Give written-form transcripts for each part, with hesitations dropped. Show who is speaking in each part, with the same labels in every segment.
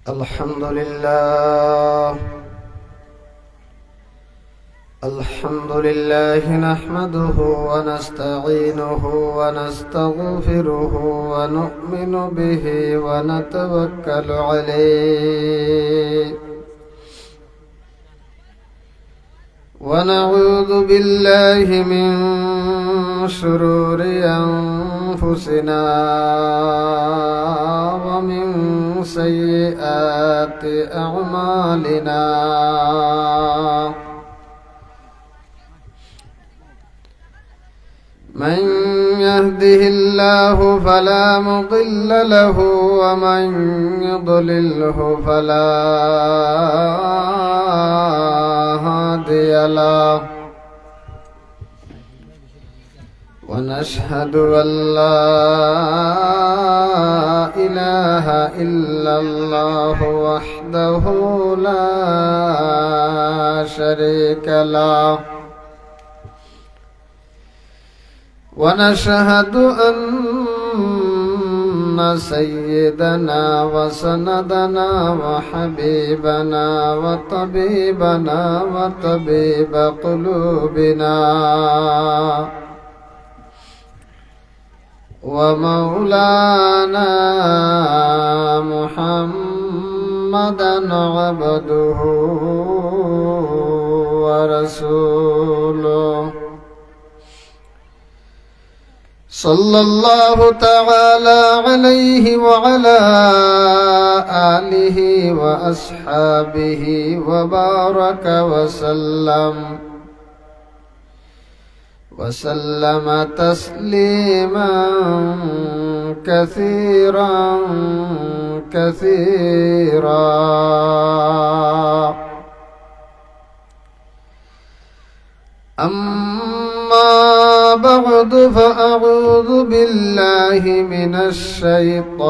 Speaker 1: الحمد لله الحمد لله نحمده ونستعينه ونستغفره ونؤمن به ونتوكل عليه ونعوذ بالله من شرور أنفسنا ومن سيئات أعمالنا من يهده الله فلا مضل له ومن يضلله فلا هادي له ونشهد أن لا إله إلا الله وحده لا شريك له ونشهد أن سيدنا وسندنا وحبيبنا وطبيبنا وطبيب قلوبنا ومولانا محمدا عبده ورسوله صلى الله تعالى عليه وعلى آله وأصحابه وبارك وسلم تسليما كثيرا كثيرا. أما بعد فأعوذ بالله من الشيطان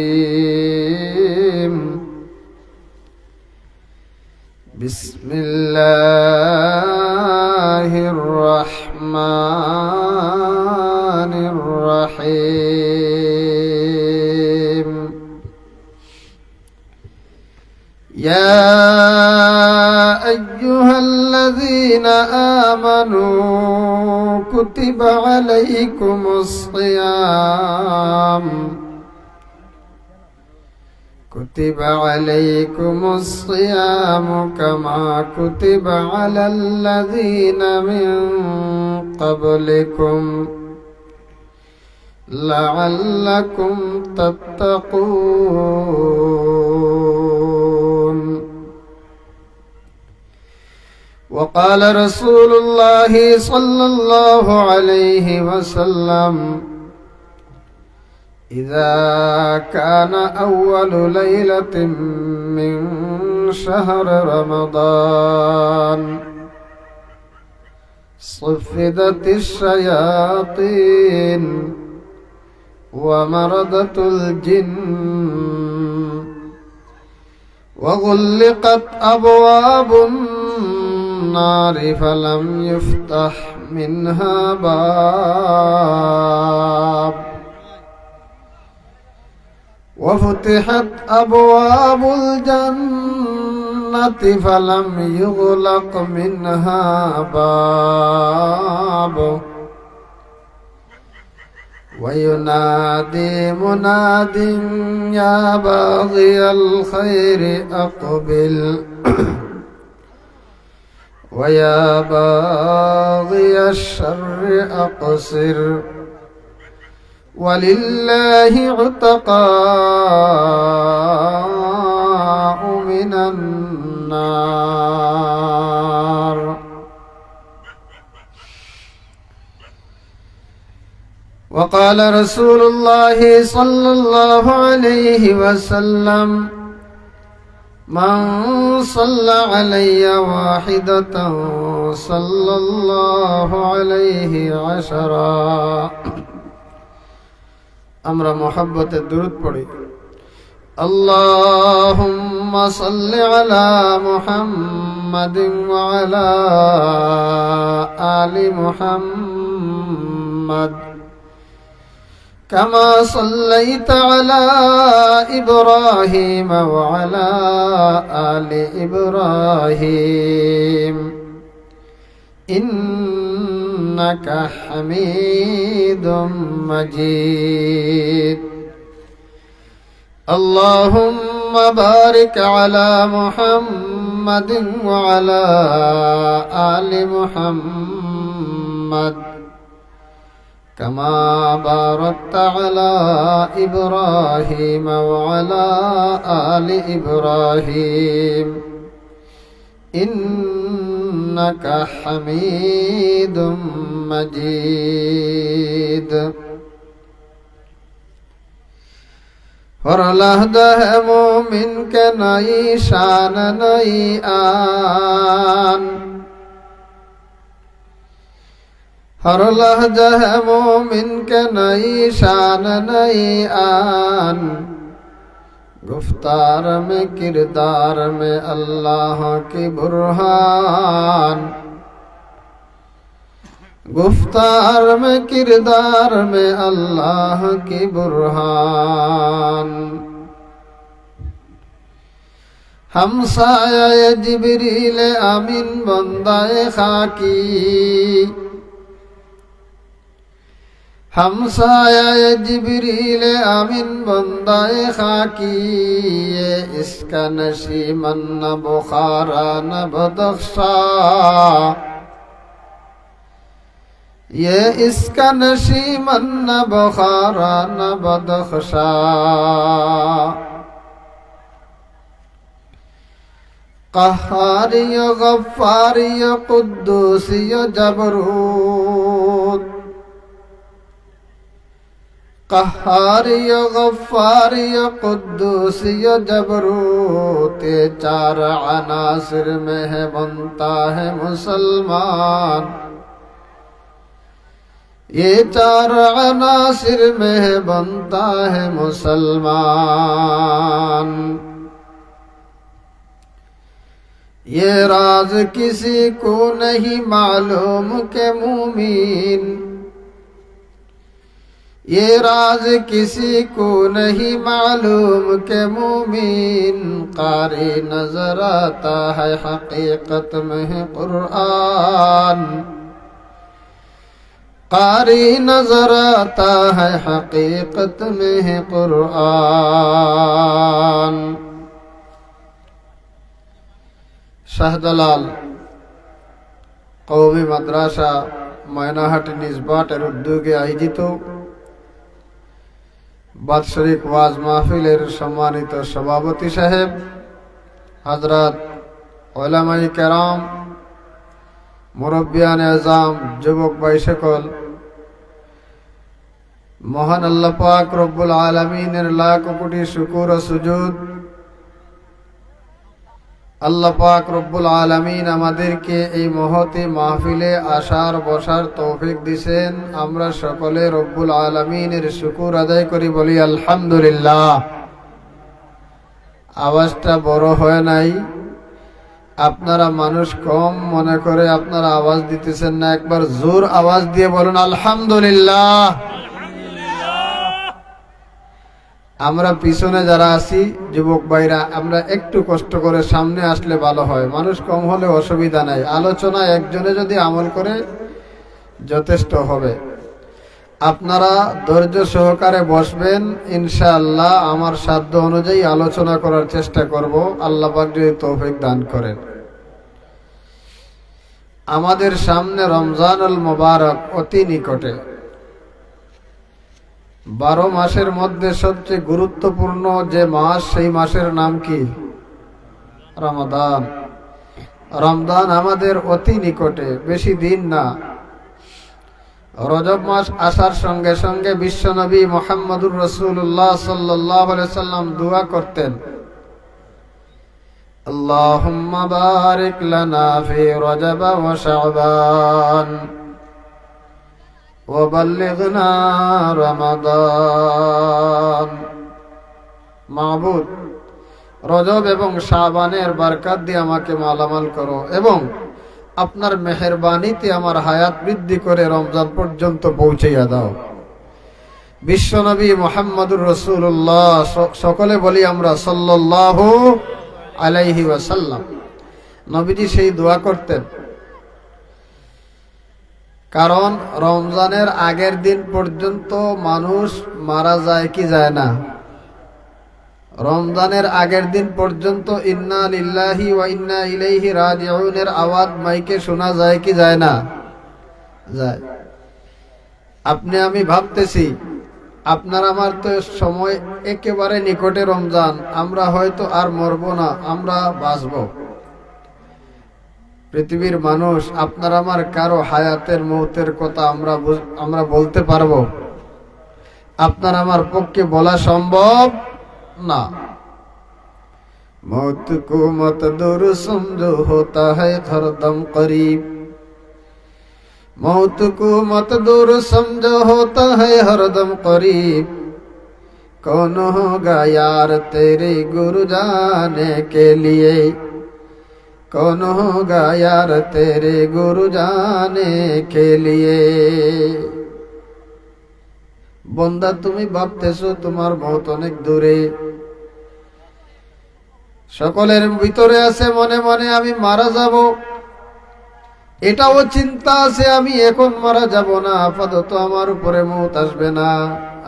Speaker 1: الرجيم. بسم الله الرحمن الرحيم. يا أيها الذين آمنوا كتب عليكم الصيام كما كتب على الذين من قبلكم لعلكم تتقون. وقال رسول الله صلى الله عليه وسلم: إذا كان أول ليلة من شهر رمضان صفدت الشياطين ومردت الجن وغلقت أبواب النار فلم يفتح منها باب وفتحت أبواب الجنة فلم يغلق منها باب وينادي مناد: يا باغي الخير أقبل ويا باغي الشر أقصر ولله عتقاء من النار. وقال رسول الله صلى الله عليه وسلم: من صلى علي واحدة صلى الله عليه عشرا. আমরা মোহাব্বতের দুরূদ পড়ি। اللهم صل على محمد وعلى آل محمد كما صليت على إبراهيم وعلى آل إبراهيم إنك حميد مجيد. اللهم بارك على محمد وعلى آل محمد كما باركت على إبراهيم وعلى آل إبراهيم إنك حميد مجيد. और लहदा है मोमिन के नई शान नई आन, हर लहजा है मोमिन के नई शान नई आन। गुफ्तार में किरदार में अल्लाह की बुरहान, गुफ्तार में किरदार में अल्लाह की बुरहान। हमसाया जिब्रील अमीन बंदाए खाकी, हमसाया जिब्रील अमीन बंदाए खाकी। ये इसका नशीमन न बुखारा न बदख्शा, ये इसका नशीमन न बुखारा न बदख्शा। क़हारी गफ़्फ़ारी क़ुद्दूसी जबरूत, क़हारी गफ़्फ़ारी क़ुद्दूसी जबरूत। ये चार अनासिर में है बनता है मुसलमान, ये चार अनासिर में है बनता है मुसलमान। ये राज किसी को नहीं मालूम के मुमीन, ये राज किसी को नहीं मालूम के मुमीन। कारी नजर आता है हकीकत में है कुरान, कारी नजर आता है हकीकत में है कुरान। শাহজালাল কওমি মাদ্রাসা ময়নাহাটি নিজবাটের উদ্যোগে আয়োজিত বাৎসরিক ওয়াজ মাহফিলের সম্মানিত সভাপতি সাহেব হযরত উলামায়ে কেরাম, মুরব্বিয়ানে আযম, যুবক ভাই সকল, মহান আল্লাহ পাক রব্বুল আলামিনের লাখ কোটি শুকর ও সুজুদ। আল্লাহ পাক রব্বুল আলামিন আমাদেরকে এই মহতি মাহফিলে আসার বসার তৌফিক দিয়েছেন। আমরা সকলে রব্বুল আলামিনের শুকর আদায় করি, বলি আলহামদুলিল্লাহ। আওয়াজটা বড় হয় নাই, আপনারা মানুষ কম মনে করে আপনারা আওয়াজ দিতেছেন না। একবার জোর আওয়াজ দিয়ে বলুন আলহামদুলিল্লাহ। আমরা পিছনে যারা আছি যুবক ভাইরা, আমরা একটু কষ্ট করে সামনে আসলে ভালো হয়। মানুষ কম হলে অসুবিধা নাই, আলোচনা একজনে যদি আমল করে যথেষ্ট হবে। আপনারা ধৈর্য সহকারে বসবেন, ইনশাআল্লাহ আমার সাধ্য অনুযায়ী আলোচনা করার চেষ্টা করব। আল্লাহ পাক যদি তৌফিক দান করেন। আমাদের সামনে রমজানুল মুবারক অতি নিকটে। 12 মাসের মধ্যে সবচেয়ে গুরুত্বপূর্ণ যে মাস, সেই মাসের নাম কি? রমাদান। রমজান আমাদের অতি নিকটে, বেশি দিন না। রজব মাস আসার সঙ্গে সঙ্গে বিশ্বনবী মুহাম্মদুর রাসূলুল্লাহ সাল্লাল্লাহু আলাইহি সাল্লাম দোয়া করতেন, আল্লাহুম্মা বারিক লানা ফি রজব ওয়া শাবান وبلغنا رمضان। মাবুদ, রজব এবং শাবানের বরকত দিয়ে আমাকে মালামাল করো এবং আপনার মেহেরবানিতে আমার হায়াত বৃদ্ধি করে রমজান পর্যন্ত পৌঁছাইয়া দাও। বিশ্বনবী মুহাম্মদুর রাসূলুল্লাহ, সকলে বলি আমরা সাল্লাল্লাহু আলাইহি ওয়াসাল্লাম। নবীজি সেই দোয়া করতেন, কারণ রমজানের আগের দিন পর্যন্ত মানুষ মারা যায় কি যায় না? রমজানের আগের দিন পর্যন্ত ইন্না লিল্লাহি ওয়া ইন্না ইলাইহি রাজিউনের আওয়াজ মাইকে শোনা যায় কি যায় না? যায়। আপনি আমি ভাবতেছি আপনার আমার তো সময় একেবারে নিকটে রমজান, আমরা হয়তো আর মরব না, আমরা বাঁচব। পৃথিবীর মানুষ আপনার আমার কারো হায়াতের মৌতের কথা আমরা বলতে পারবো? আপনার আমার পক্ষে বলা সম্ভব না। मौत को मत दूर समझो होता है हरदम करीब, मौत को मत दूर समझो होता है हरदम करीब, कौन होगा यार तेरे गुरु जाने के लिए, कौन होगा यार तेरे गुरु जाने के लिए। बंदा তুমি ভাবতেছো তোমার মौत অনেক দূরে, সকলের ভিতরে আছে মনে মনে আমি মারা যাব, এটাও চিন্তা আছে আমি এখন মারা যাব না, আপাতত আমার উপরে মৌত আসবে না,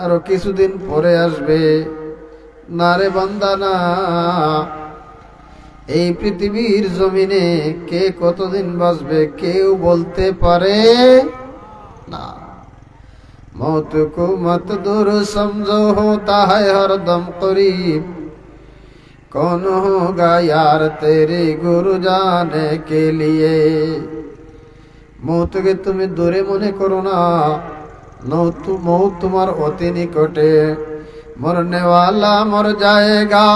Speaker 1: আরো কিছুদিন পরে আসবে। না রে বান্দা না, এই পৃথিবীর জমিনে কে কতদিন বাঁচবে কেউ বলতে পারে না। मौत को मत दूर समझो होता है हरदम करीब, कौन होगा यार तेरे गुरु जाने के लिए। मौत के তুমি দূরে মনে করো না, मौत তোমার অতি নিকটে। मरने वाला मर जाएगा,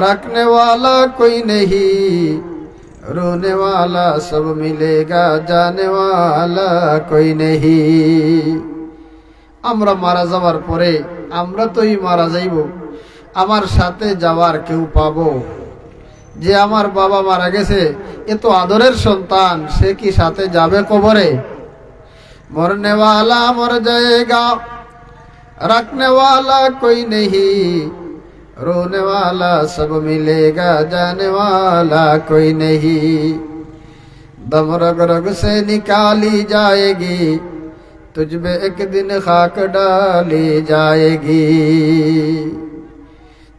Speaker 1: रखने वाला कोई नहीं, रोने वाला सब मिलेगा, जाने वाला कोई नहीं। আমরা মারা যাওয়ার পরে আমরা তোই মারা যাইব, আমার সাথে যাওয়ার কেউ পাবো? যে আমার বাবা মারা গেছে, এ তো আদরের সন্তান, সে কি সাথে যাবে কবরে? মরনে ওয়ালা মর যায়েগা, রাখনে ওয়ালা কোই নেহি, रोने वाला सब मिलेगा, जाने वाला कोई नहीं। दम रग रग से निकाली जाएगी, तुझ पे एक दिन खाक डाली जाएगी,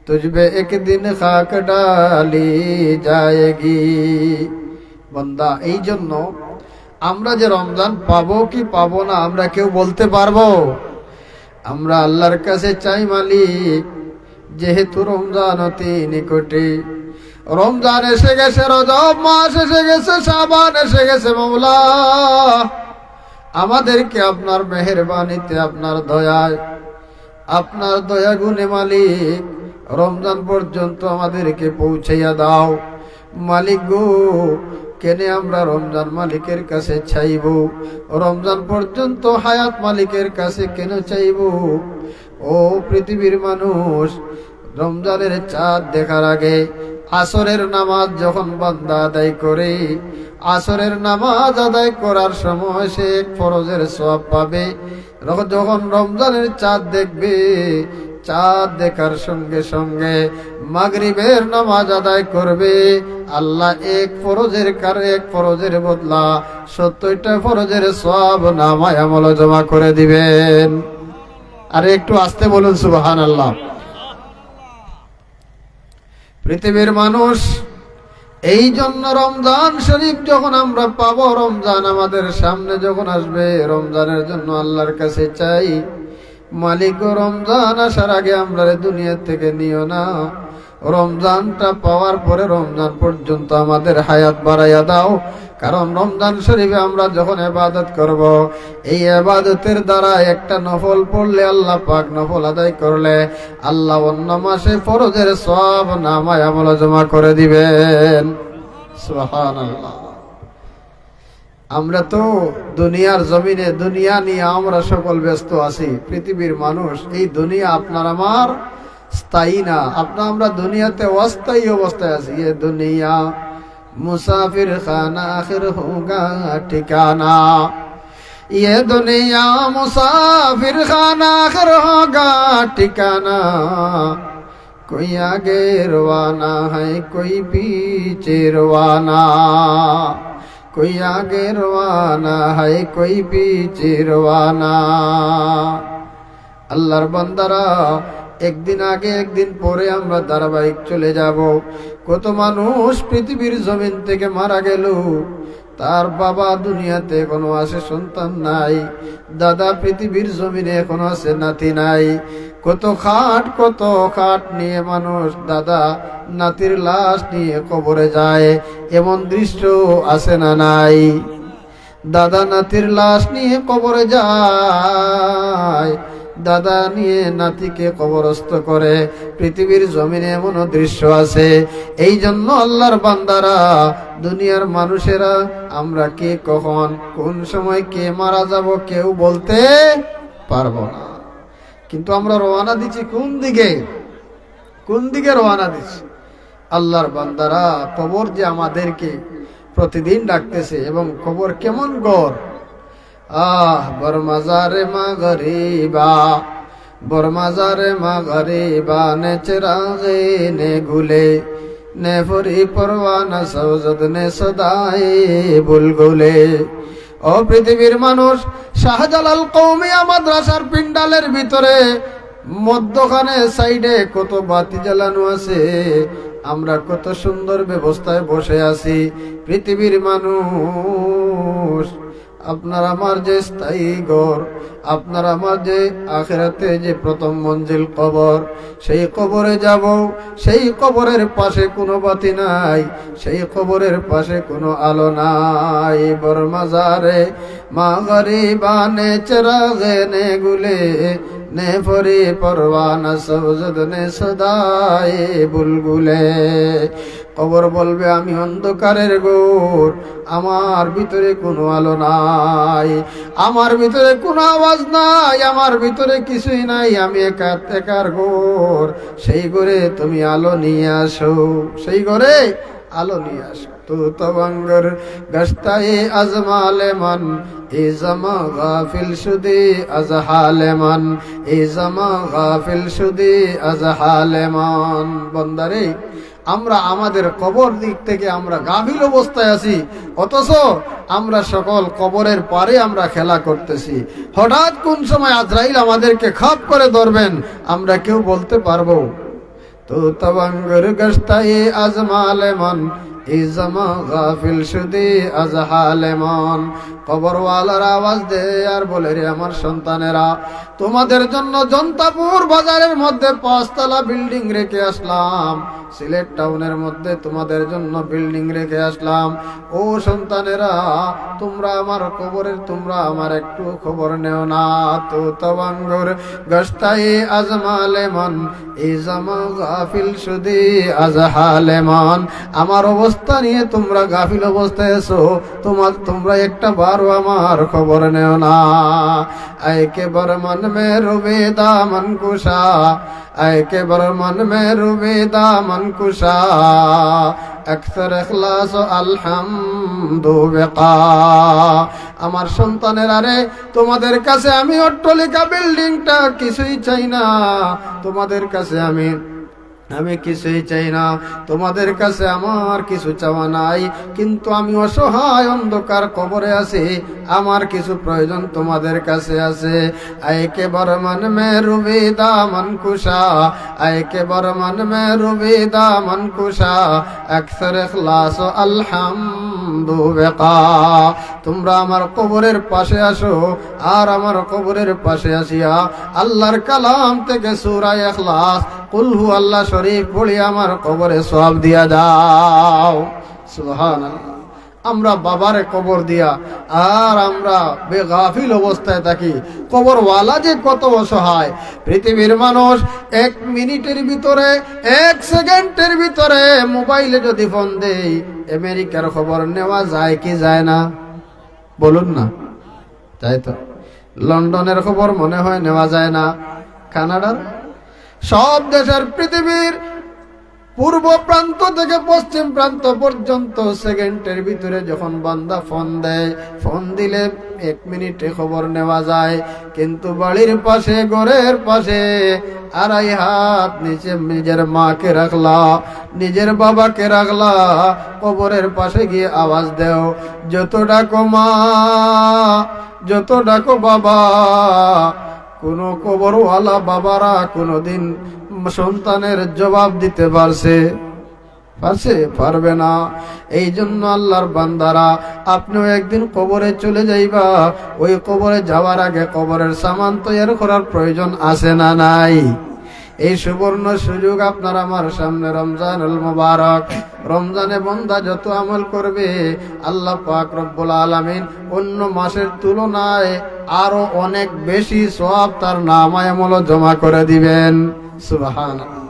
Speaker 1: तुझ पे एक दिन खाक डाली जाएगी। बंदा এই জন্য আমরা যে রমজান পাবো কি পাবো না আমরা কেউ বলতে পারবো? আমরা আল্লাহর কাছে চাই মালিক, যেহেতু রমজান অতি নিকটে, রমজান এসে গেছে, রজব মাস এসে গেছে, শাবান এসে গেছে, মওলা আমাদেরকে আপনার মেহেরবানিতে, আপনার দয়ায়, আপনার দয়া গুণে মালিক রমজান পর্যন্ত আমাদেরকে পৌঁছাইয়া দাও। মালিক গো, কেনে আমরা রমজান মালিকের কাছে চাইব? রমজান পর্যন্ত হায়াত মালিকের কাছে কেন চাইব? ও পৃথিবীর মানুষ, রমজানের চাঁদ দেখার আগে আসরের নামাজ যখন বান্দা আদায় করে, আসরের নামাজ আদায় করার সময় সে এক ফরজের সওয়াব পাবে। যখন রমজানের চাঁদ দেখবে, চাঁদ দেখার সঙ্গে সঙ্গে মাগরিবের নামাজ আদায় করবে, আল্লাহ এক ফরজের বদলা 70টা ফরজের সওয়াব নামায় আমল জমা করে দিবেন। আরে একটু আস্তে বলুন সুবহানাল্লাহ। পৃথিবীর মানুষ, এই জন্য রমজান শরীফ যখন আমরা পাবো, রমজান আমাদের সামনে যখন আসবে, রমজানের জন্য আল্লাহর কাছে চাই, মালিক রমজান আসার আগে আমরা দুনিয়া থেকে নিও না, রমজানটা পাওয়ার পরে রমজান পর্যন্ত আমাদের হায়াত বাড়াইয়া দাও। কারণ রমজান শরীফে আমরা যখন ইবাদত করব, এই ইবাদতের দ্বারা একটা নফল পড়লে আল্লাহ পাক, নফল আদায় করলে আল্লাহ অন্য মাসে ফরজের সওয়াব নামায় আমল জমা করে দিবেন। সুবহানাল্লাহ। আমরা তো দুনিয়ার জমিনে দুনিয়া নিয়ে আমরা সকল ব্যস্ত আছি। পৃথিবীর মানুষ, এই দুনিয়া আপনার আমার স্থায়ী না, আমরা দুনিয়াতে অস্থায়ী অবস্থায় আছি। এ দুনিয়া মুসাফির খানা, আখির হোগা ঠিকানা। ये दुनिया मुसाफिर खाना आखिर होगा ठिकाना कोई आगे रवाना है कोई पीछे रवाना कोई आगे रवाना है कोई पीछे रवाना আল্লাহর বান্দারা একদিন আগে একদিন পরে আমরা ধারাবাহিক চলে যাব কত মানুষ পৃথিবীর জমিন থেকে মারা গেল তার বাবা দুনিয়াতে এখনো আছে সন্তান নাই দাদা পৃথিবীর জমিনে এখনো আছে নাতি নাই কত খাট নিয়ে মানুষ দাদা নাতির লাশ নিয়ে কবরে যায় এমন দৃশ্য আছে না নাই দাদা নাতির লাশ নিয়ে কবরে যায় দাদা নিয়ে নাতিকে কবরস্থ করে পৃথিবীর জমিনে এমন দৃশ্য আছে এই জন্য আল্লাহর বান্দারা দুনিয়ার মানুষেরা আমরা কে কখন কোন সময় কে মারা যাব কেউ বলতে পারবো না কিন্তু আমরা রওনা দিচ্ছি কোন দিকে রওনা দিচ্ছি আল্লাহর বান্দারা কবর যে আমাদেরকে প্রতিদিন ডাকতেছে এবং কবর কেমন গড় বর মাজারে মা গরিবা নে চিরাগে নে গুলে নে ফরি পরওয়ানা সওজদ নে সদায়ে বুলগুলে ও পৃথিবীর মানুষ শাহজালাল কওমিয়া মাদ্রাসার পিন্ডালের ভিতরে মধ্যখানে সাইডে কত বাতি জ্বালানো আছে আমরা কত সুন্দর ব্যবস্থায় বসে আছি পৃথিবীর মানুষ আপনার আমার যে স্থায়ী ঘর আপনার আমার যে আখিরাতে যে প্রথম মঞ্জিল কবর সেই কবরে যাব সেই কবরের পাশে কোনো বাতি নাই সেই কবরের পাশে কোনো আলো নাই বর মাজারে মা গরিবা নে চিরাগে নে গুলে নে ফরি পরওয়ানা সওজদ নে সদায়ে বুলগুলে কবর বলবে আমি অন্ধকারের ঘোর আমার ভিতরে কোনো আলো নাই আমার ভিতরে কোনো আওয়াজ নাই আমার ভিতরে কিছুই নাই আমি একার ঘোর সেই ঘরে তুমি আলো নিয়ে আসো সেই ঘরে আলো নিয়ে আসো তো তবঙ্গর গস্তায়ে আজমালে মন এ জামা গাফিল শুদি আজহালে মন এ জামা গাফিল শুদি আজহালে মন বন্দারে আমরা আমাদের কবর দিক থেকে আমরা গাফিল অবস্থায় আছি অথচ আমরা সকল কবরের পারে আমরা খেলা করতেছি হঠাৎ কোন সময় আজরাইল আমাদেরকে খাপ করে ধরবেন আমরা কেউ বলতে পারবো তো তবঙ্গর গস্তায়ে আজমালে মন ইজমা গাফিল শুদি আজহালে মন কবরওয়ালার আওয়াজ দে আর বলে রে আমার সন্তানেরা তোমাদের জন্য জনতাপুর বাজারের মধ্যে 5 তলা বিল্ডিং রেখে আসলাম সিলেট টাউনের মধ্যে তোমাদের জন্য বিল্ডিং রেখে আসলাম ও সন্তানেরা তোমরা আমার কবরের তোমরা আমার একটু খবর নেও না তো তবঙ্গর গস্তায়ে আজমালে মন ইজমা গাফিল শুদি আজহালে মন আমার অবস্থা নিয়ে তোমরা গাফিল অবস্থায় আছো তোমরা একটা বারও আমার খবর নেও না আয় কে বরমন মে রুবে দামন কুশা আয় কে বরমন মে রুবে দামন কুশা আকসর ইখলাস আলহামদু বিকা আমার সন্তানেরা রে তোমাদের কাছে আমি অট্টালিকা বিল্ডিংটা কিছুই চাই না তোমাদের কাছে আমি কিছুই চাই না তোমাদের কাছে আমার কিছু চাওয়া নাই কিন্তু আমি অসহায় অন্ধকার কবরে আছি আমার কিছু প্রয়োজন তোমাদের কাছে আছে আয় কে বরমন মে রুবি দামন কুশা আয় কে বরমন মে রুবি দামন কুশা আকসর ইখলাস আলহামদু বিকা তোমরা আমার কবরের পাশে আসো আর আমার কবরের পাশে আসিয়া আল্লাহর কালাম থেকে সূরা ইখলাস কুল হু আল্লাহ শরীফ পড়ি আমার কবরে সওয়াব দিয়া দাও সুবহানাল্লাহ আমরা বাবারে কবর দিয়া আর আমরা বেগাফিল অবস্থায় থাকি কবরওয়ালা যে কত অসহায় পৃথিবীর মানুষ 1 মিনিটের ভিতরে 1 সেকেন্ডের ভিতরে মোবাইলে যদি ফোন দেই আমেরিকার খবর নেওয়া যায় কি যায় না বলুন না তাই তো লন্ডনের খবর মনে হয় নেওয়া যায় না কানাডার সব দেশের পৃথিবীর পূর্ব প্রান্ত থেকে পশ্চিম প্রান্ত পর্যন্ত সেকেন্ডের ভিতরে যখন বান্দা ফোন দেয়, ফোন দিলে 1 মিনিটে খবর নেওয়া যায়। কিন্তু বাড়ির পাশে, ঘরের পাশে 2.5 হাত নিচে নিজের মাকে রাখলা, নিজের বাবাকে রাখলা, কবরের পাশে গিয়ে আওয়াজ দেও, যত ডাকো মা, যত ডাকো বাবা। কোন কবরওয়ালা বাবারা কোনদিন সন্তানের জবাব দিতে পারছে? পারবে না। এই জন্য আল্লাহর বান্দারা, আপনিও একদিন কবরে চলে যাইবা, ওই কবরে যাওয়ার আগে কবরের সামান তৈরি করার প্রয়োজন আছে না নাই? এই সুবর্ণ সুযোগ আপনার আমার সামনে রমজানুল মুবারক। রমজানে বান্দা যত আমল করবে, আল্লাহ পাক রব্বুল আলামিন অন্য মাসের তুলনায় আরো অনেক বেশি সওয়াব তার নামায়ে আমল জমা করে দিবেন। সুবহানাল্লাহ।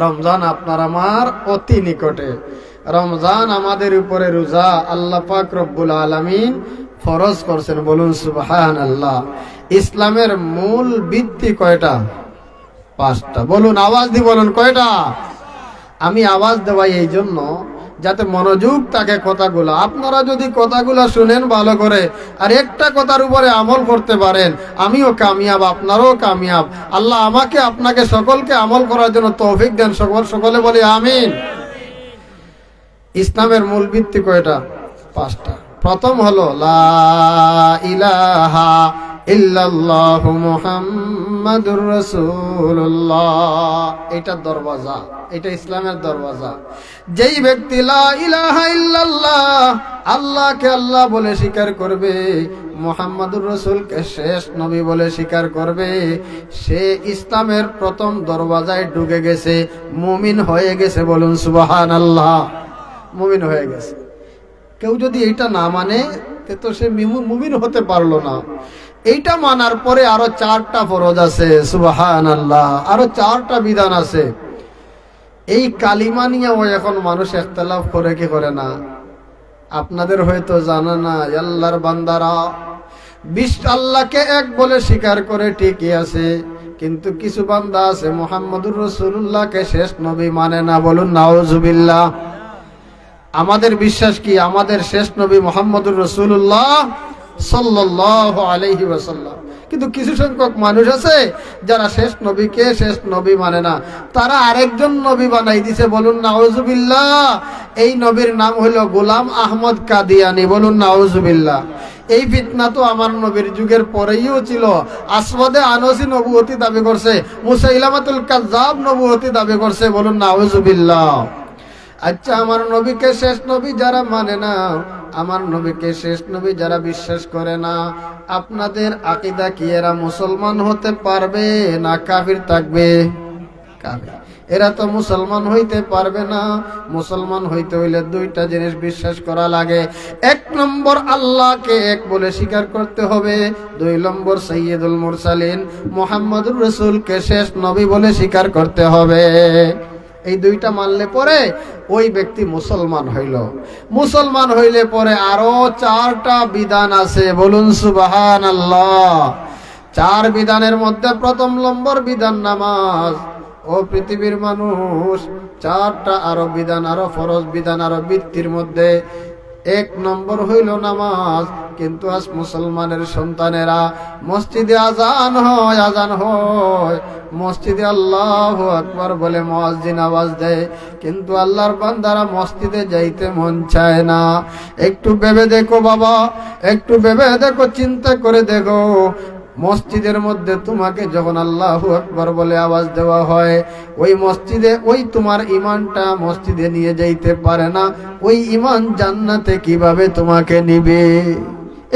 Speaker 1: রমজান আপনার আমার অতি নিকটে। রমজান আমাদের উপরে রোজা আল্লাহ পাক রব্বুল আলামিন ফরজ করছেন। বলুন সুবহানাল্লাহ। ইসলামের মূল ভিত্তি কয়টা? 5টা। বলুন, আওয়াজ দিয়ে বলুন, কয়টা? আমি আওয়াজ দেওয়াই এই জন্য যাতে মনোযোগ থাকে কথাগুলো। আপনারা যদি কথাগুলো শুনেন ভালো করে আর একটা কথার উপরে আমল করতে পারেন, আমিও কামিয়াব, আপনারাও কামিয়াব। আল্লাহ আমাকে আপনাকে সকলকে আমল করার জন্য তৌফিক দেন। সকলে বলি আমিন। ইসলামের মূল ভিত্তি কয়টা? 5টা। প্রথম হলো লা ইলাহা ইল্লাল্লাহু মুহাম্মাদুর রাসূলুল্লাহ। এটা দরওয়াজা, এটা ইসলামের দরওয়াজা। যেই ব্যক্তি লা ইলাহা ইল্লাল্লাহ, আল্লাহকে আল্লাহ বলে স্বীকার করবে, মুহাম্মাদুর রাসূলকে শেষ নবী বলে স্বীকার করবে, সে ইসলামের প্রথম দরওয়াজায় ঢুকে গেছে, মুমিন হয়ে গেছে। বলুন সুবহানাল্লাহ। মুমিন হয়ে গেছে। কেউ যদি এটা না মানে তো সে মুমিন হতে পারলো না। এইটা মানার পরে আরো 4টা ফরজ আছে। সুবহানাল্লাহ। আরো 4টা বিধান আছে। এই কালিমা নিয়েও এখন মানুষ ইখতিলাফ করে কি করে না? আপনাদের হয়তো জানা না। আল্লাহর বান্দারা আল্লাহকে এক বলে স্বীকার করে ঠিকই আছে, কিন্তু কিছু বান্দা আছে মুহাম্মদুর রাসূলুল্লাহকে শেষ নবী মানে না। বলুন নাউজুবিল্লাহ। আমাদের বিশ্বাস কি? আমাদের শেষ নবী মুহাম্মদুর রাসূলুল্লাহ সাল্লাল্লাহু আলাইহি ওয়াসাল্লাম। কিন্তু কিছু সংখ্যক মানুষ আছে যারা শেষ নবীকে শেষ নবী মানে না, তারা আরেকজন নবী বানাই দিছে। বলুন নাউজুবিল্লাহ। এই নবীর নাম হলো গোলাম আহমদ কাদিয়ানি। বলুন নাউজুবিল্লাহ। এই ফিতনা তো আমার নবীর যুগের পরেইও ছিল। আসওয়াদে আনসি নবুয়তি দাবি করছে, মুসাইলামাতুল কাজ্জাব নবুয়তি দাবি করছে। বলুন নাউজুবিল্লাহ। আচ্ছা, আমার নবীকে শেষ নবী যারা মানে না, আমার নবীকে শেষ নবী যারা বিশ্বাস করে না, আপনাদের আকীদা কি এরা মুসলমান হতে পারবে না কাফির থাকবে? কাফির। এরা তো মুসলমান হইতে পারবে না। মুসলমান হইতে হইলে 2টা জিনিস বিশ্বাস করা লাগে। 1 নম্বর আল্লাহকে এক বলে স্বীকার করতে হবে। 2 নম্বর সাইয়্যিদুল মুরসালিন মুহাম্মদুর রাসূলকে শেষ নবী বলে স্বীকার করতে হবে। এই 2টা মানলে পরে ওই ব্যক্তি মুসলমান হইল। মুসলমান হইলে পরে আরো 4টা বিধান আছে। বলুন সুবহানাল্লাহ। 4 বিধানের মধ্যে প্রথম নম্বর বিধান নামাজ। ও পৃথিবীর মানুষ, 4টা আরো বিধান, আরো ফরজ বিধান, আরো ভিত্তির মধ্যে 1 নম্বর হইল নামাজ। কিন্তু আজ মুসলমানের সন্তানেরা মসজিদে আজান হয়, মসজিদে আল্লাহু আকবার বলে মুয়াজ্জিন আওয়াজ দেয়, কিন্তু আল্লাহর বান্দারা মসজিদে যাইতে মন চায় না। একটু ভেবে দেখো বাবা, একটু ভেবে দেখো, চিন্তা করে দেখো। মসজিদের মধ্যে তোমাকে যখন আল্লাহু আকবার বলে আওয়াজ দেওয়া হয়, ওই মসজিদে ওই তোমার ইমানটা মসজিদে নিয়ে যাইতে পারে না, ওই ইমান জান্নাতে কিভাবে তোমাকে নিবে?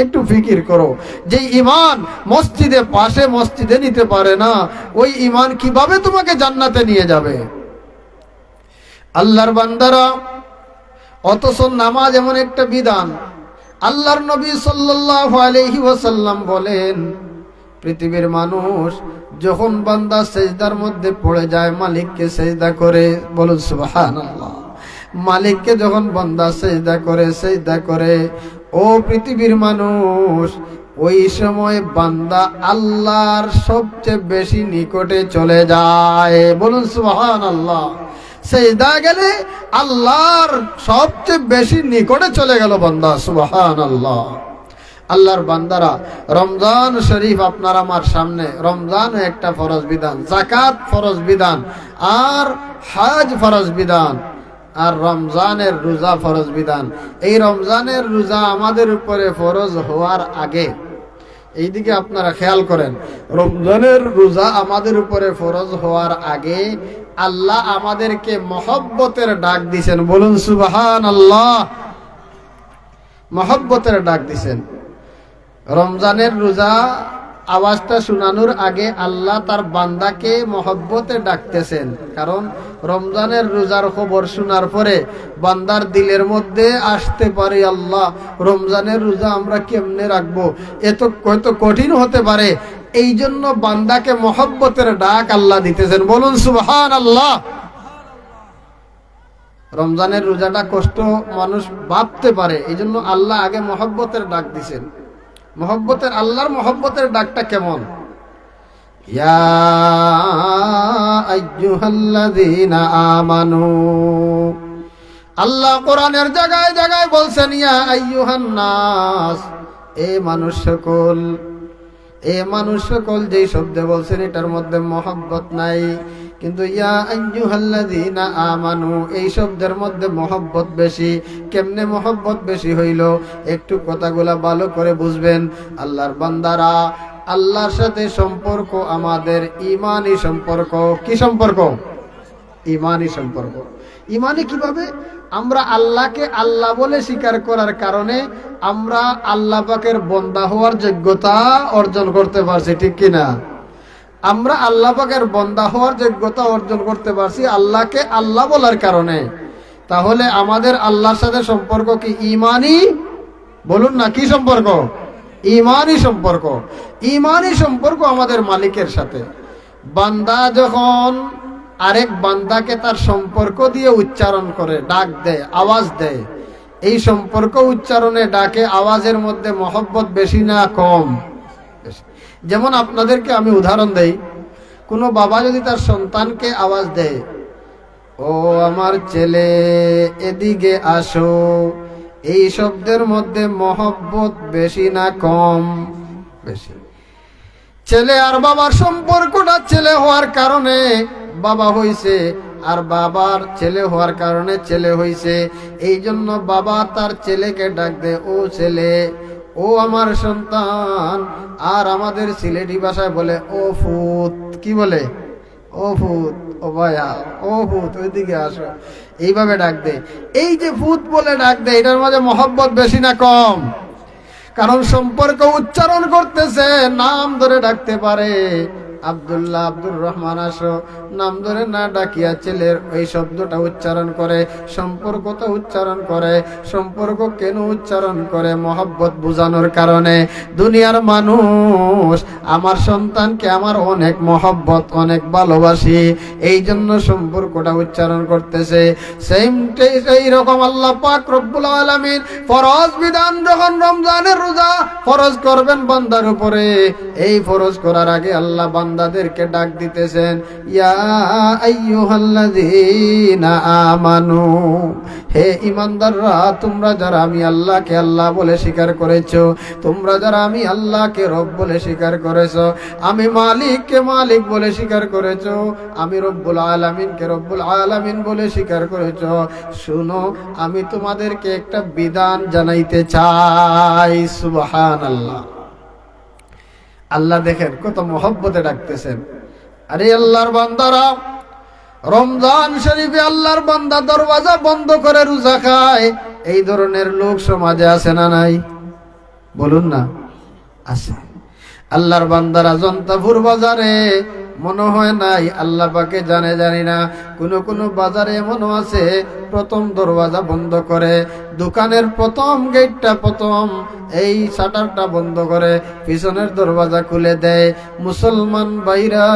Speaker 1: একটু ফিকির করো। যে ইমান মসজিদে পাশে মসজিদে নিতে পারে না, ওই ইমান কিভাবে তোমাকে জান্নাতে নিয়ে যাবে? আল্লাহর বান্দারা, অথচ নামাজ এমন একটা বিধান। আল্লাহর নবী সাল্লাল্লাহু আলাইহি ওয়াসাল্লাম বলেন, পৃথিবীর মানুষ যখন বান্দা সেজদার মধ্যে পড়ে যায়, মালিককে সেজদা করে। বলুন সুবহানাল্লাহ। মালিককে যখন বান্দা সেজদা করে, ও পৃথিবীর মানুষ, ওই সময় বান্দা আল্লাহর সবচেয়ে বেশি নিকটে চলে যায়। বলুন সুবহানাল্লাহ। সেজদা গেলে আল্লাহর সবচেয়ে বেশি নিকটে চলে গেল বান্দা। সুবহানাল্লাহ। আল্লাহর বান্দারা, রমজান শরীফ আপনার আমার সামনে। রমজান একটা ফরজ বিধান, যাকাত ফরজ বিধান, আর হজ ফরজ বিধান, আর রমজানের রোজা ফরজ বিধান। এই রমজানের রোজা আমাদের উপরে ফরজ হওয়ার আগে, এইদিকে আপনারা খেয়াল করেন, রমজানের রোজা আমাদের উপরে ফরজ হওয়ার আগে আল্লাহ আমাদেরকে মহব্বতের ডাক দিছেন। বলুন সুবহানাল্লাহ। মহব্বতের ডাক দিছেন। রমজানের রোজা আওয়াজটা শোনানোর আগে আল্লাহ তার বান্দাকে মহব্বতে ডাকতেছেন, কারণ রমজানের রোজার খবর শোনার পরে বান্দার দিলের মধ্যে আসতে পারে, আল্লাহ রমজানের রোজা আমরা কেমনে রাখবো, এত কঠিন হতে পারে। এই জন্য বান্দাকে মহব্বতের ডাক আল্লাহ দিতেছেন। বলুন সুবহানাল্লাহ। রমজানের রোজাটা কষ্ট মানুষ ভাবতে পারে, এই জন্য আল্লাহ আগে মহব্বতের ডাক দিছেন। মহব্বতের, আল্লাহর মহব্বতের ডাকটা কেমন? ইয়া আইয়ুহাল্লাযীনা আমানু, আল্লাহ কোরআনের জায়গায় জায়গায় বলছেন ইয়া আইয়ুহান নাস, এ মানুষ সকল। এ মানুষ সকল যেই শব্দে বলছেন এটার মধ্যে মহব্বত নাই, কিন্তু ইয়া আইয়ুহাল্লাযীনা আমানু এই শব্দের মধ্যে মহব্বত বেশি। কেমনে মহব্বত বেশি হইল? একটু কথাগুলা ভালো করে বুঝবেন। আল্লাহর বান্দারা, আল্লাহর সাথে সম্পর্ক আমাদের ঈমানি সম্পর্ক। কি সম্পর্ক? ঈমানি সম্পর্ক। ঈমানি কিভাবে? আমরা আল্লাহকে আল্লাহ বলে স্বীকার করার কারণে আমরা আল্লাহ পাকের বান্দা হওয়ার যোগ্যতা অর্জন করতে পারছি, ঠিক কিনা? আমরা আল্লাহ পাকের বান্দা হওয়ার যোগ্যতা অর্জন করতে পারছি আল্লাহকে আল্লাহ বলার কারণে। তাহলে আমাদের আল্লাহর সাথে সম্পর্ক কি ঈমানি? বলুন না, কি সম্পর্ক? ঈমানি সম্পর্ক। ঈমানি সম্পর্ক আমাদের মালিকের সাথে। বান্দা যখন আরেক বান্দাকে তার সম্পর্ক দিয়ে উচ্চারণ করে, ডাক দেয়, আওয়াজ দেয়, এই সম্পর্ক উচ্চারণে, ডাকে, আওয়াজের মধ্যে মহব্বত বেশি না কম? যেমন আপনাদেরকে আমি উদাহরণ দেই, কোনো বাবা যদি তার সন্তানকে আওয়াজ দেয়, ও আমার ছেলে এদিকে আসো, এই শব্দের মধ্যে মহব্বত বেশি না কম? বেশি। ছেলে আর বাবার সম্পর্কটা ছেলে হওয়ার কারণে বাবা হইছে, আর বাবার ছেলে হওয়ার কারণে ছেলে হইছে। এই জন্য বাবা তার ছেলেকে ডাক দেয়, ও ছেলে, ও আমার সন্তান। আর আমাদের সিলেটি ভাষায় বলে ও ফুত। কি বলে? ও ফুত, ও ভাইয়া, ও ফুত, ওইদিকে আসো, এইভাবে ডাক দেয়। এই যে ফুত বলে ডাক দেয়, এটার মধ্যে মহব্বত বেশি না কম? কারণ সম্পর্ক উচ্চারণ করতেছে, নাম ধরে ডাকতে পারে, আব্দুল্লাহ, আব্দুর রহমান আসো, নাম ধরে না ডাকিয়া ছেলের ওই শব্দটা উচ্চারণ করে, সম্পর্কটা উচ্চারণ করে। সম্পর্ক কেন উচ্চারণ করে? মহব্বত বুঝানোর কারণে। দুনিয়ার মানুষ আমার সন্তানকে আমার অনেক মহব্বত, অনেক ভালোবাসি, এই জন্য সম্পর্কটা উচ্চারণ করতেছে। সেই রকম আল্লাহ পাক রব্বুল আলামিন ফরজ বিধান যখন রমজানের রোজা ফরজ করবেন বান্দার উপরে, এই ফরজ করার আগে আল্লাহ বান্দাদেরকে ডাক দিতেছেন, ইয়া আইয়ুহাল্লাযীনা আমানু, হে ঈমানদাররা, তোমরা যারা আমি আল্লাহকে আল্লাহ বলে স্বীকার করেছো, তোমরা যারা আমি আল্লাহকে রব বলে স্বীকার করেছো, আমি মালিককে মালিক বলে স্বীকার করেছো, আমি রব্বুল আলামিনকে রব্বুল আলামিন বলে স্বীকার করেছো, শুনো, আমি তোমাদেরকে একটা বিধান জানাইতে চাই। সুবহানাল্লাহ। আল্লাহ দেখেন কত মহব্বতে ডাকতেছেন। আরে আল্লাহর বান্দারা, রমজান শরীফে আল্লাহর বান্দা দরওয়াজা বন্ধ করে রোজা খায়, এই ধরনের লোক সমাজে আছে না নাই? বলুন না, আছে। আল্লাহর বান্দারা জন্তাপুর বাজারে মনে হয় নাই আল্লাহ পাকে জানি না, কোন বাজারে এমনও আছে প্রথম দরওয়াজা বন্ধ করে, দোকানের প্রথম গেটটা, প্রথম এই শাটারটা বন্ধ করে পিছনের দরওয়াজা খুলে দেয়। মুসলমান ভাইরা,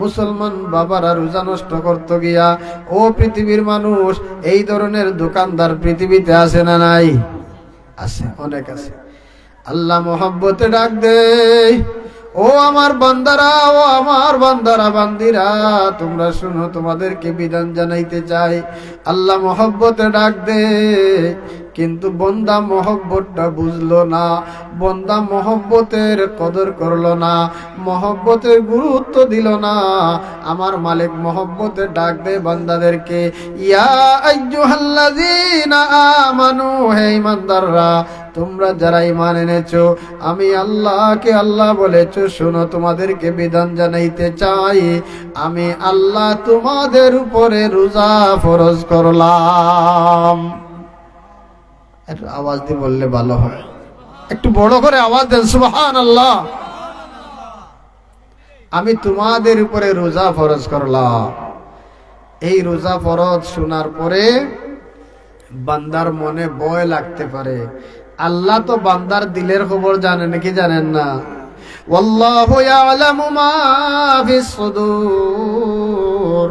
Speaker 1: মুসলমান বাবারা রোজা নষ্ট করতে গিয়া, ও পৃথিবীর মানুষ, এই ধরনের দোকানদার পৃথিবীতে আছে না নাই? আছে, অনেক আছে। আল্লাহ মহব্বতে ডাক দেয়, ও ও আমার বান্দারা, ও আমার বান্দারা বান্দিরা, তোমরা শুনো, তোমাদেরকে বিধান জানাইতে চাই। আল্লাহ মহব্বতে ডাক দে, কিন্তু বন্দা মহব্বতটা বুঝলো না, বন্দা মহব্বতের কদর করলো না, মহব্বতের গুরুত্ব দিল না। আমার মালিক মহব্বতে ডাক দে বান্দাদেরকে, ইয়া আইয়ুহাল্লাযীনা আমানু, হে ঈমানদাররা, তোমরা যারা ঈমান এনেছো, আমি আল্লাহকে আল্লাহ বলেছো, শোনো, তোমাদেরকে বিধান জানাইতে চাই। আমি আল্লাহ তোমাদের উপরে রোজা ফরজ করলাম। একটু আওয়াজ দিয়ে বললে ভালো হয়, একটু বড় করে আওয়াজ দেন, সুবহানাল্লাহ। আমি তোমাদের উপরে রোজা ফরজ করলাম। এই রোজা ফরজ শোনার পরে বান্দার মনে ভয় লাগতে পারে। আল্লাহ তো বান্দার দিলের খবর জানেন কি জানেন না? ওয়াল্লাহু ইয়ালামু মা ফিস সুদূর,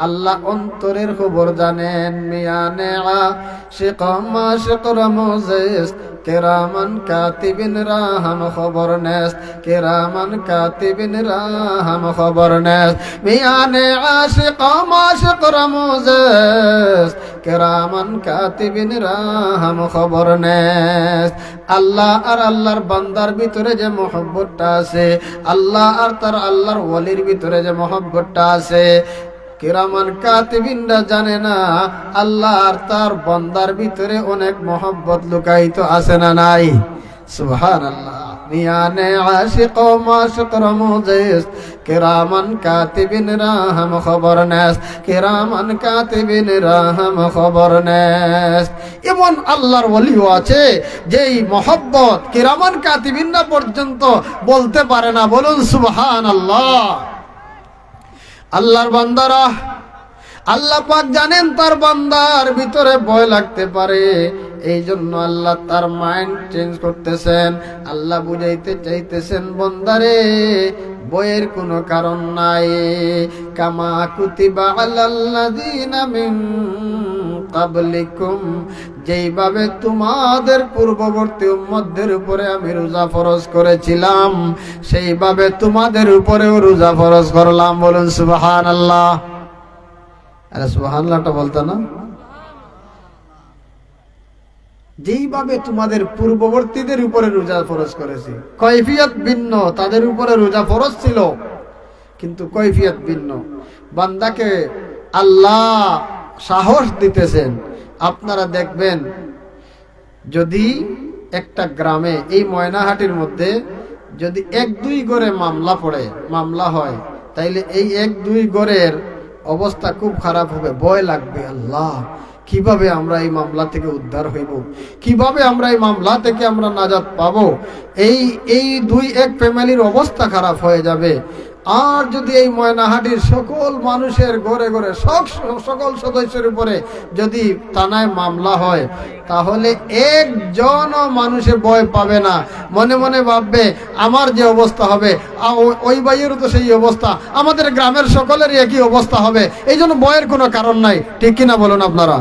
Speaker 1: আল্লাহ অন্তরের খবর জানেন। মিয়ানে আশিক মাশিক রামুজিস কিরামান কাতিবিন রাহাম খবর নেস, কিরামান কাতিবিন রাহাম খবর নেস। মিয়ানে আশিক মাশিক রামুজিস কিরামান কাতিবিন রাহাম খবর নেস। আল্লাহ আর আল্লাহর বান্দার ভিতরে যে মহব্বতটা আছে, আল্লাহ আর তার আল্লাহর ওলির ভিতরে যে মহব্বতটা আছে, কিরামান কাতিবিনরা জানে না আল্লাহ আর তার বান্দার ভিতরে অনেক মহব্বত লুকায়িত আছে না নাই? সুবহানাল্লাহ। মিয়ানে আশিক ও মাশিক রামুজিস কিরামান কাতিবিন রাহাম খবর নেস, কিরামান কাতিবিন রাহাম খবর নেস। এমন আল্লাহর ওলিও আছে যেই মহব্বত কিরামান কাতিবিনরা পর্যন্ত বলতে পারে না। বলুন সুবহানাল্লাহ। আল্লাহর বান্দারা, আল্লাহ পাক জানেন তার বান্দার ভিতরে ভয় লাগতে পারে, এই জন্য আল্লাহ তার মাইন্ড চেঞ্জ করতেছেন। আল্লাহ বুঝাইতে চাইতেছেন, বান্দারে ভয়ের কোনো কারণ নাই। কামা কুতিবা আলাল্লাযীনা মিন ক্বাবলিকুম, যেইভাবে তোমাদের পূর্ববর্তী উম্মতদের উপরে আমি রোজা ফরজ করেছিলাম, সেইভাবে তোমাদের উপরেও রোজা ফরজ করলাম। বলুন সুবহানাল্লাহ। আরে সুবহানাল্লাহটা বলতো না? যেইভাবে তোমাদের পূর্ববর্তীদের উপরে রোজা ফরজ করেছি, কৈফিয়ত ভিন্ন। তাদের উপরে রোজা ফরজ ছিল, কিন্তু কৈফিয়ত ভিন্ন। বান্দাকে আল্লাহ সাহস দিতেছেন। আপনারা দেখবেন, যদি একটা গ্রামে, এই ময়নাহাটির মধ্যে যদি 1-2 ঘরে মামলা হয়, তাইলে এই 1-2 ঘরের অবস্থা খুব খারাপ হবে। ভয় লাগবে, আল্লাহ কিভাবে আমরা এই মামলা থেকে উদ্ধার হইব, কিভাবে আমরা এই মামলা থেকে আমরা নাজাত পাবো। এই 2-1 ফ্যামিলির অবস্থা খারাপ হয়ে যাবে। আর যদি এই ময়নাহাটির সকল মানুষের ঘরে ঘরে সকল সদস্যের উপরে যদি থানায় মামলা হয়, তাহলে একজনও মানুষে ভয় পাবে না। মনে মনে ভাববে, আমার যে অবস্থা হবে ওই ভাইয়েরও তো সেই অবস্থা, আমাদের গ্রামের সকলেরই একই অবস্থা হবে। এই জন্য ভয়ের কোনো কারণ নাই। ঠিক কিনা বলুন আপনারা?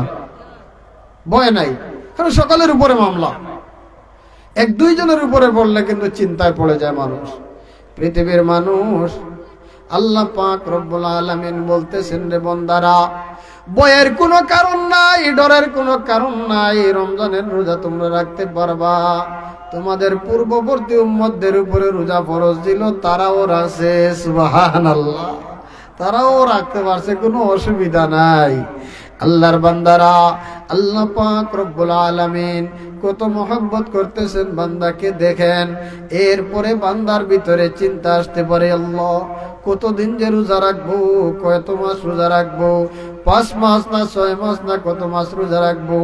Speaker 1: ভয় নাই, কারণ সকলের উপরে মামলা। 1-2 জনের উপরে পড়লে কিন্তু চিন্তায় পড়ে যায় মানুষ, পৃথিবীর মানুষ। আল্লাহ পাক রব্বুল আলামিন বলতেছেন, রে বান্দারা, ভয়ের কোনো কারণ নাই, ডরের কোনো কারণ নাই। রমজানের রোজা তোমরা রাখতে পারবা। তোমাদের পূর্ববর্তী উম্মতদের উপরে রোজা ফরজ দিল, তারাও রাখছে। সুবহানাল্লাহ, তারাও রাখতে পারছে, কোনো অসুবিধা নাই। আল্লাহর বান্দারা, আল্লাহ পাক রব্বুল আলামিন কত মহব্বত করতেছেন বান্দাকে দেখেন। এরপরে বান্দার ভিতরে চিন্তা আসতে পারে, আল্লাহ কতদিন যে রোজা রাখবো, কত মাস রোজা রাখবো, 5 মাস না 6 মাস না কত মাস রোজা রাখবো।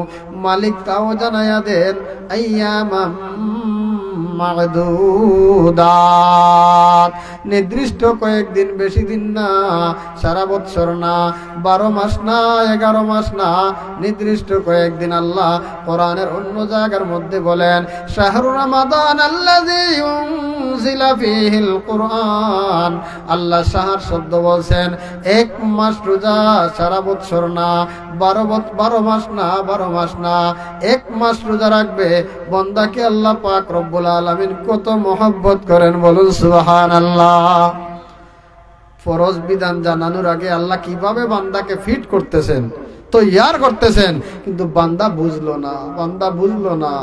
Speaker 1: মালিক তাও জানায়া দেন, আইয়ামাম মা'দুদাত, নির্দিষ্ট কয়েকদিন, বেশি দিন না, সারা বছর না, 12 মাস না, 11 মাস না, নির্দিষ্ট কয়েকদিন। আল্লাহ কোরআনের অন্য জায়গার মধ্যে বলেন, শাহরু রমাদান আল্লাযী উনজিলা ফীহিল কুরআন। আল্লাহ শাহর শব্দ বলছেন 1 মাস রোজা, সারা বছর না, 12 মাস না, 12 মাস না, 1 মাস রোজা রাখবে বান্দাকে আল্লাহ পাক রব্বুল আলামিন কত মহব্বত করেন, বলুন সুবহানাল্লাহ। ফরজ বিধান জানানোর আগে আল্লাহ কিভাবে বান্দাকে ফিট করতেছেন, তৈয়ার করতেছেন, কিন্তু বান্দা বুঝলো না।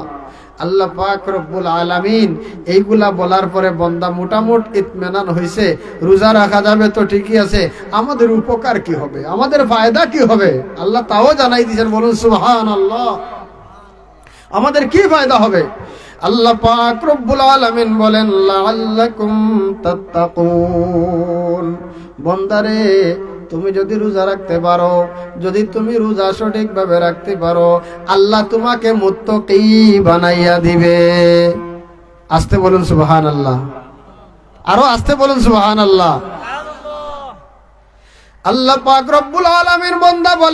Speaker 1: আল্লাহ পাক রব্বুল আলামিন এইগুলা বলার পরে বান্দা মোটামুটি ইতমিনান হইছে, রোজা রাখা যাবে তো ঠিকই আছে, আমাদের উপকার কি হবে, আমাদের ফায়দা কি হবে, আল্লাহ তাও জানাই দিয়েছেন, বলুন সুবহানাল্লাহ। আমাদের কি ফায়দা হবে? আল্লাহ পাক রব্বুল আলামিন বলেন লাআল্লাকুম তাত্তাকুন, বান্দারে তুমি যদি রোজা রাখতে পারো, যদি তুমি রোজা সঠিকভাবে রাখতে পারো, আল্লাহ তোমাকে মুত্তাকি বানাইয়া দিবে। আস্তে বলুন সুবহানাল্লাহ, আরো আস্তে বলুন সুবহানাল্লাহ। আল্লাহ পাক রব্বুল আলামিন বান্দা বলেন